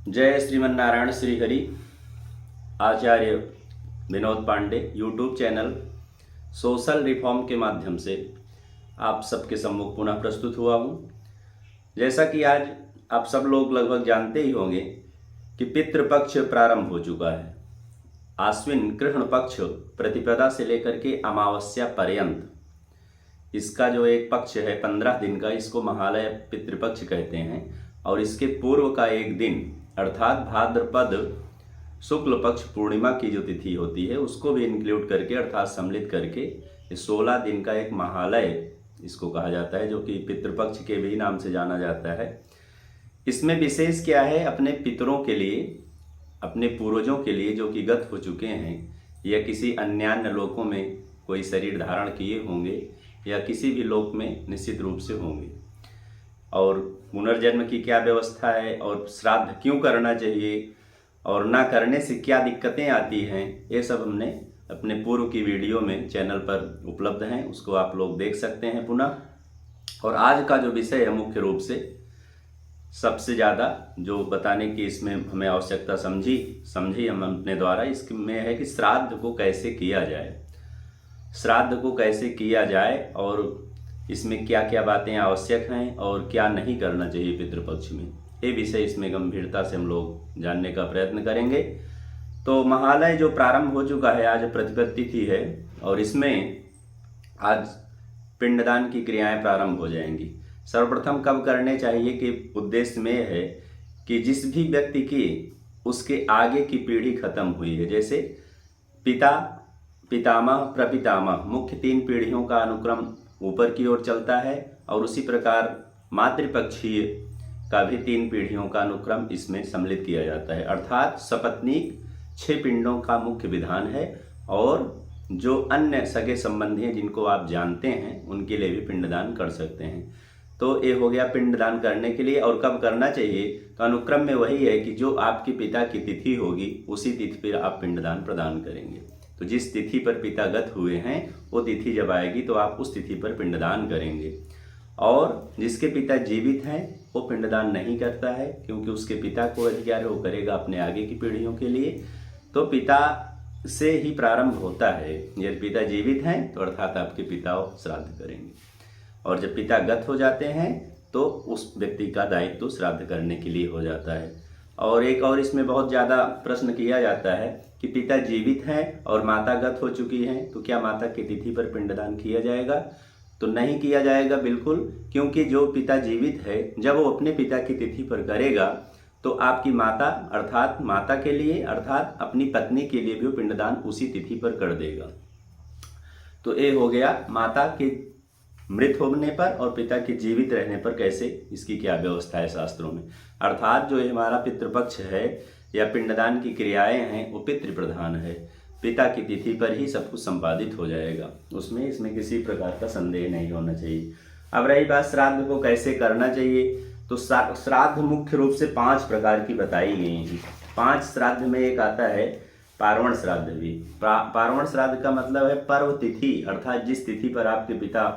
जय Shriman Narayan Shri Hari. Acharya Vinod Pandey YouTube channel social reform के माध्यम से आप सबके सम्मुख पुनः प्रस्तुत हुआ हूँ। जैसा कि आज आप सब लोग लगभग जानते ही होंगे कि पितृपक्ष प्रारंभ हो चुका है। आश्विन कृष्ण पक्ष प्रतिपदा से लेकर के अमावस्या पर्यंत इसका जो एक पक्ष है 15 दिन का, इसको महालय पितृपक्ष कहते हैं। और इसके पूर्व का एक दिन अर्थात भाद्रपद शुक्ल पक्ष पूर्णिमा की जो तिथि होती है उसको भी इंक्लूड करके अर्थात सम्मिलित करके 16 दिन का एक महालय इसको कहा जाता है, जो कि पितृपक्ष के भी नाम से जाना जाता है। इसमें विशेष क्या है, अपने पितरों के लिए, अपने पूर्वजों के लिए जो कि गत हो चुके हैं या किसी अन्यान्य लोकों में कोई शरीर धारण किए होंगे या किसी भी लोक में निश्चित रूप से होंगे, और पुनर्जन्म की क्या व्यवस्था है और श्राद्ध क्यों करना चाहिए और ना करने से क्या दिक्कतें आती हैं, ये सब हमने अपने पूर्व की वीडियो में चैनल पर उपलब्ध हैं, उसको आप लोग देख सकते हैं पुनः। और आज का जो विषय है मुख्य रूप से सबसे ज़्यादा जो बताने की इसमें हमें आवश्यकता समझी हम अपने द्वारा, इसमें है कि श्राद्ध को कैसे किया जाए, श्राद्ध को कैसे किया जाए और इसमें क्या क्या बातें आवश्यक हैं और क्या नहीं करना चाहिए पितृपक्ष में, ये विषय इसमें गंभीरता से हम लोग जानने का प्रयत्न करेंगे। तो महालय जो प्रारंभ हो चुका है, आज प्रतिपद तिथि है और इसमें आज पिंडदान की क्रियाएं प्रारंभ हो जाएंगी। सर्वप्रथम कब करने चाहिए कि उद्देश्य में है कि जिस भी व्यक्ति की उसके आगे की पीढ़ी खत्म हुई है, जैसे पिता, पितामह, प्रपितामह, मुख्य 3 पीढ़ियों का अनुक्रम ऊपर की ओर चलता है, और उसी प्रकार मातृपक्षीय का भी 3 पीढ़ियों का अनुक्रम इसमें सम्मिलित किया जाता है। अर्थात सपत्नीक 6 पिंडों का मुख्य विधान है, और जो अन्य सगे संबंधी हैं जिनको आप जानते हैं उनके लिए भी पिंडदान कर सकते हैं। तो ये हो गया पिंडदान करने के लिए। और कब करना चाहिए, तो अनुक्रम में वही है कि जो आपके पिता की तिथि होगी उसी तिथि पर आप पिंडदान प्रदान करेंगे। तो जिस तिथि पर पिता गत हुए हैं वो तिथि जब आएगी तो आप उस तिथि पर पिंडदान करेंगे। और जिसके पिता जीवित हैं वो पिंडदान नहीं करता है, क्योंकि उसके पिता को अधिकार वो करेगा अपने आगे की पीढ़ियों के लिए। तो पिता से ही प्रारंभ होता है। यदि पिता जीवित हैं तो अर्थात आपके पिता श्राद्ध करेंगे, और जब पिता गत हो जाते हैं तो उस व्यक्ति का दायित्व श्राद्ध करने के लिए हो जाता है। और एक और इसमें बहुत ज़्यादा प्रश्न किया जाता है कि पिता जीवित हैं और माता गत हो चुकी हैं, तो क्या माता की तिथि पर पिंडदान किया जाएगा? तो नहीं किया जाएगा बिल्कुल, क्योंकि जो पिता जीवित है जब वो अपने पिता की तिथि पर करेगा तो आपकी माता अर्थात माता के लिए अर्थात अपनी पत्नी के लिए भी वो पिंडदान उसी तिथि पर कर देगा। तो ये हो गया माता के मृत होने पर और पिता के जीवित रहने पर कैसे, इसकी क्या व्यवस्था है शास्त्रों में। अर्थात जो हमारा पितृपक्ष है या पिंडदान की क्रियाएं हैं वो पितृ प्रधान है, पिता की तिथि पर ही सब कुछ संपादित हो जाएगा, इसमें किसी प्रकार का संदेह नहीं होना चाहिए। अब रही बात श्राद्ध को कैसे करना चाहिए, तो श्राद्ध मुख्य रूप से 5 प्रकार की बताई गई हैं। 5 श्राद्ध में एक आता है पार्वण श्राद्ध भी। पार्वण श्राद्ध का मतलब है पर्व तिथि, अर्थात जिस तिथि पर आपके पिता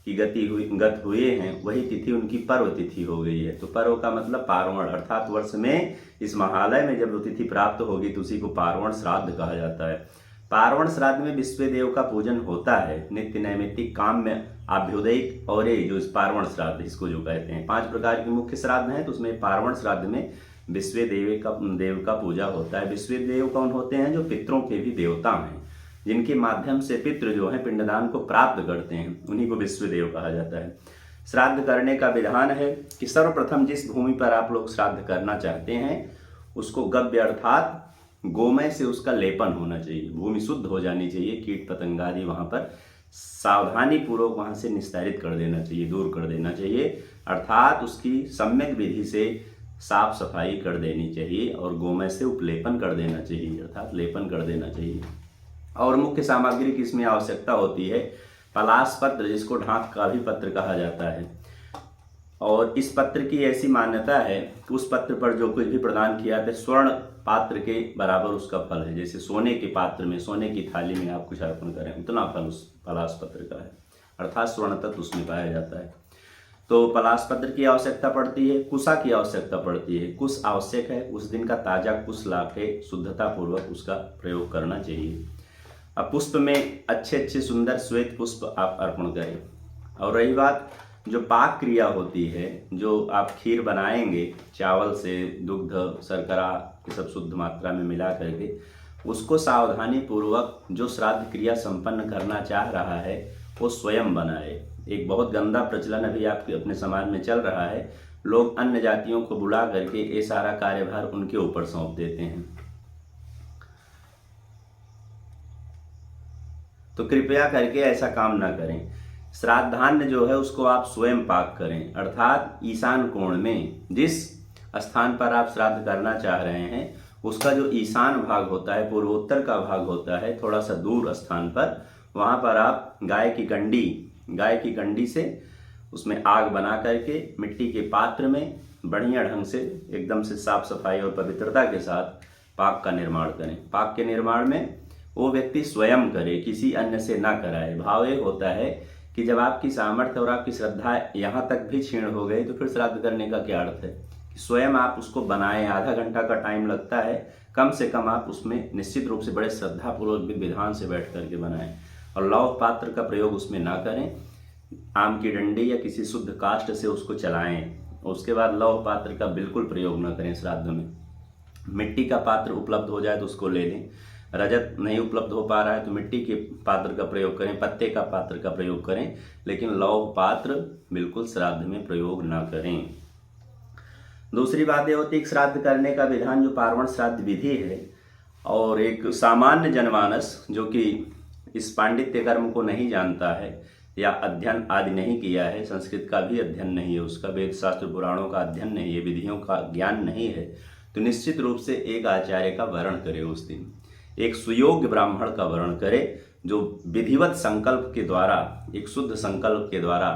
की गत हुए हैं वही तिथि उनकी पर्व तिथि हो गई है। तो पर्व का मतलब पार्वण, अर्थात वर्ष में इस महालय में जब वो तिथि प्राप्त होगी तो उसी को पार्वण श्राद्ध कहा जाता है। पार्वण श्राद्ध में विश्व देव का पूजन होता है, नित्य नैमित्तिक काम में आभ्युदयिक, और ये जो पार्वण श्राद्ध इसको जो कहते हैं 5 प्रकार के मुख्य श्राद्ध हैं, तो उसमें पार्वण श्राद्ध में विश्व देव का पूजा होता है। विश्व देव कौन होते हैं? जो पितरों के भी देवता हैं, जिनके माध्यम से पितृ जो है पिंडदान को प्राप्त करते हैं, उन्हीं को विश्व देव कहा जाता है। श्राद्ध करने का विधान है कि सर्वप्रथम जिस भूमि पर आप लोग श्राद्ध करना चाहते हैं उसको गव्य अर्थात गोमय से उसका लेपन होना चाहिए, भूमि शुद्ध हो जानी चाहिए, कीट पतंग आदि वहाँ पर सावधानी पूर्वक वहाँ से निस्तारित कर देना चाहिए, दूर कर देना चाहिए, अर्थात उसकी सम्यक विधि से साफ सफाई कर देनी चाहिए और गोमय से उपलेपन कर देना चाहिए, अर्थात लेपन कर देना चाहिए। और मुख्य सामग्री की इसमें आवश्यकता होती है पलाश पत्र, जिसको ढाक का भी पत्र कहा जाता है। और इस पत्र की ऐसी मान्यता है कि उस पत्र पर जो कुछ भी प्रदान किया है स्वर्ण पात्र के बराबर उसका फल है। जैसे सोने के पात्र में, सोने की थाली में आप कुछ अर्पण करें उतना फल उस पलाश पत्र का है, अर्थात स्वर्ण तत्व उसमें पाया जाता है। तो पलाश पत्र की आवश्यकता पड़ती है, कुशा की आवश्यकता पड़ती है। कुश आवश्यक है, उस दिन का ताजा कुश लाके शुद्धता पूर्वक उसका प्रयोग करना चाहिए। अब पुष्प में अच्छे अच्छे सुंदर श्वेत पुष्प आप अर्पण करें। और रही बात जो पाक क्रिया होती है, जो आप खीर बनाएंगे चावल से, दुग्ध शर्करा ये सब शुद्ध मात्रा में मिला करके, उसको सावधानी पूर्वक जो श्राद्ध क्रिया संपन्न करना चाह रहा है वो स्वयं बनाए। एक बहुत गंदा प्रचलन अभी आपके अपने समाज में चल रहा है, लोग अन्य जातियों को बुला करके ये सारा कार्यभार उनके ऊपर सौंप देते हैं। तो कृपया करके ऐसा काम ना करें। श्राद्धान्न जो है उसको आप स्वयं पाक करें, अर्थात ईशान कोण में जिस स्थान पर आप श्राद्ध करना चाह रहे हैं उसका जो ईशान भाग होता है, पूर्वोत्तर का भाग होता है, थोड़ा सा दूर स्थान पर, वहाँ पर आप गाय की कंडी से उसमें आग बना करके मिट्टी के पात्र में बढ़िया ढंग से एकदम से साफ सफाई और पवित्रता के साथ पाक का निर्माण करें। पाक के निर्माण में वो व्यक्ति स्वयं करे, किसी अन्य से ना कराए। भाव ये होता है कि जब आपकी सामर्थ्य और आपकी श्रद्धा यहाँ तक भी क्षीण हो गई तो फिर श्राद्ध करने का क्या अर्थ है कि स्वयं आप उसको बनाएं। आधा घंटा का टाइम लगता है, कम से कम आप उसमें निश्चित रूप से बड़े श्रद्धापूर्वक विधान से बैठ करके बनाएं। और लौह पात्र का प्रयोग उसमें ना करें, आम की डंडी या किसी शुद्ध काष्ठ से उसको चलाएं। उसके बाद लौह पात्र का बिल्कुल प्रयोग ना करें श्राद्ध में। मिट्टी का पात्र उपलब्ध हो जाए तो उसको ले लें, रजत नहीं उपलब्ध हो पा रहा है तो मिट्टी के पात्र का प्रयोग करें, पत्ते का पात्र का प्रयोग करें, लेकिन लौह पात्र बिल्कुल श्राद्ध में प्रयोग ना करें। दूसरी बात यह होती है कि श्राद्ध करने का विधान जो पार्वण श्राद्ध विधि है, और एक सामान्य जनमानस जो कि इस पांडित्य कर्म को नहीं जानता है या अध्ययन आदि नहीं किया है, संस्कृत का भी अध्ययन नहीं है, उसका वेद शास्त्र पुराणों का अध्ययन नहीं है, विधियों का ज्ञान नहीं है, तो निश्चित रूप से एक आचार्य का वर्ण करे। उस दिन एक सुयोग्य ब्राह्मण का वर्ण करे जो विधिवत संकल्प के द्वारा, एक शुद्ध संकल्प के द्वारा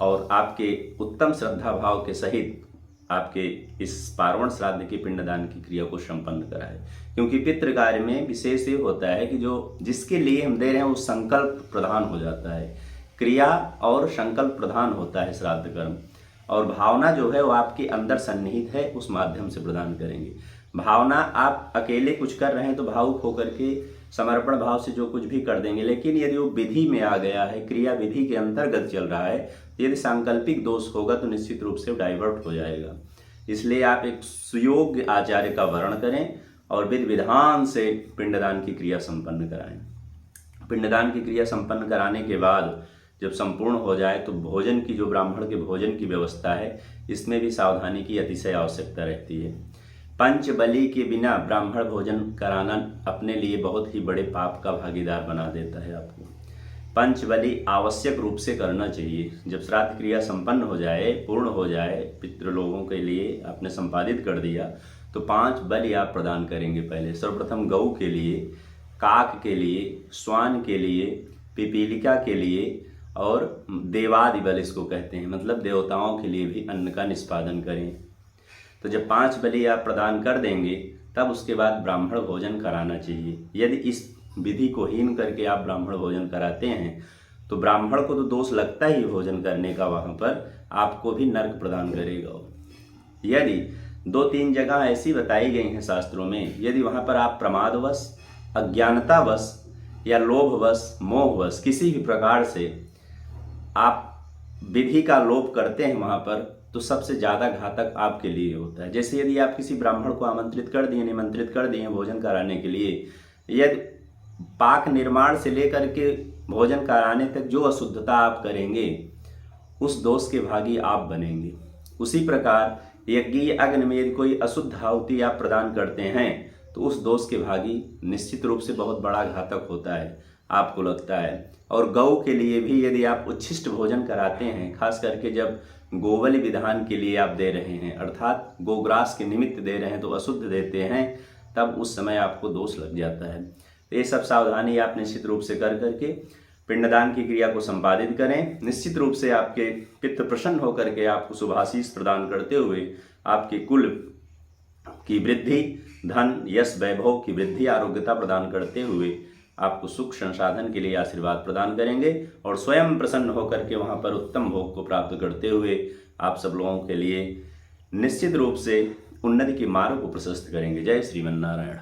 और आपके उत्तम श्रद्धा भाव के सहित आपके इस पार्वण श्राद्ध की पिंडदान की क्रिया को संपन्न कराए। क्योंकि पितृ कार्य में विशेष ये होता है कि जो जिसके लिए हम दे रहे हैं वो संकल्प प्रधान हो जाता है, क्रिया और संकल्प प्रधान होता है श्राद्ध कर्म, और भावना जो है वो आपके अंदर सन्निहित है, उस माध्यम से प्रदान करेंगे। भावना आप अकेले कुछ कर रहे हैं तो भावुक होकर के समर्पण भाव से जो कुछ भी कर देंगे, लेकिन यदि वो विधि में आ गया है, क्रिया विधि के अंतर्गत चल रहा है, यदि सांकल्पिक दोष होगा तो निश्चित रूप से डाइवर्ट हो जाएगा। इसलिए आप एक सुयोग्य आचार्य का वर्ण करें और विधि विधान से पिंडदान की क्रिया संपन्न कराएं। पिंडदान की क्रिया संपन्न कराने के बाद जब संपूर्ण हो जाए तो भोजन की, जो ब्राह्मण के भोजन की व्यवस्था है, इसमें भी सावधानी की अतिशय आवश्यकता रहती है। पंच बलि के बिना ब्राह्मण भोजन कराना अपने लिए बहुत ही बड़े पाप का भागीदार बना देता है आपको। पंच बलि आवश्यक रूप से करना चाहिए। जब श्राद्ध क्रिया संपन्न हो जाए, पूर्ण हो जाए, पितृ लोगों के लिए आपने संपादित कर दिया, तो 5 बलि आप प्रदान करेंगे। पहले सर्वप्रथम गौ के लिए, काक के लिए, श्वान के लिए, पिपीलिका के लिए और देवादि बलि इसको कहते हैं, मतलब देवताओं के लिए भी अन्न का निष्पादन करें। तो जब 5 बलि आप प्रदान कर देंगे तब उसके बाद ब्राह्मण भोजन कराना चाहिए। यदि इस विधि को हीन करके आप ब्राह्मण भोजन कराते हैं तो ब्राह्मण को तो दोष लगता ही भोजन करने का, वहाँ पर आपको भी नरक प्रदान करेगा। यदि 2-3 जगह ऐसी बताई गई हैं शास्त्रों में, यदि वहाँ पर आप प्रमादवश, अज्ञानतावश या लोभवश, मोहवश किसी भी प्रकार से आप विधि का लोप करते हैं वहाँ पर, तो सबसे ज़्यादा घातक आपके लिए होता है। जैसे यदि आप किसी ब्राह्मण को आमंत्रित कर दिए, निमंत्रित कर दिए भोजन कराने के लिए, यदि पाक निर्माण से लेकर के भोजन कराने तक जो अशुद्धता आप करेंगे उस दोष के भागी आप बनेंगे। उसी प्रकार यज्ञीय अग्नि में यदि कोई अशुद्ध आहुति आप प्रदान करते हैं तो उस दोष के भागी निश्चित रूप से बहुत बड़ा घातक होता है, आपको लगता है। और गौ के लिए भी यदि आप उच्छिष्ट भोजन कराते हैं, खास करके जब गोबलि विधान के लिए आप दे रहे हैं, अर्थात गोग्रास के निमित्त दे रहे हैं तो अशुद्ध देते हैं, तब उस समय आपको दोष लग जाता है। तो ये सब सावधानी आप निश्चित रूप से कर करके पिंडदान की क्रिया को संपादित करें। निश्चित रूप से आपके पितृ प्रसन्न होकर के आपको शुभाशीष प्रदान करते हुए आपके कुल की वृद्धि, धन, यश, वैभव की वृद्धि, आरोग्यता प्रदान करते हुए आपको सुख संसाधन के लिए आशीर्वाद प्रदान करेंगे और स्वयं प्रसन्न होकर के वहाँ पर उत्तम भोग को प्राप्त करते हुए आप सब लोगों के लिए निश्चित रूप से उन्नति के मार्ग को प्रशस्त करेंगे। जय श्रीमन नारायण।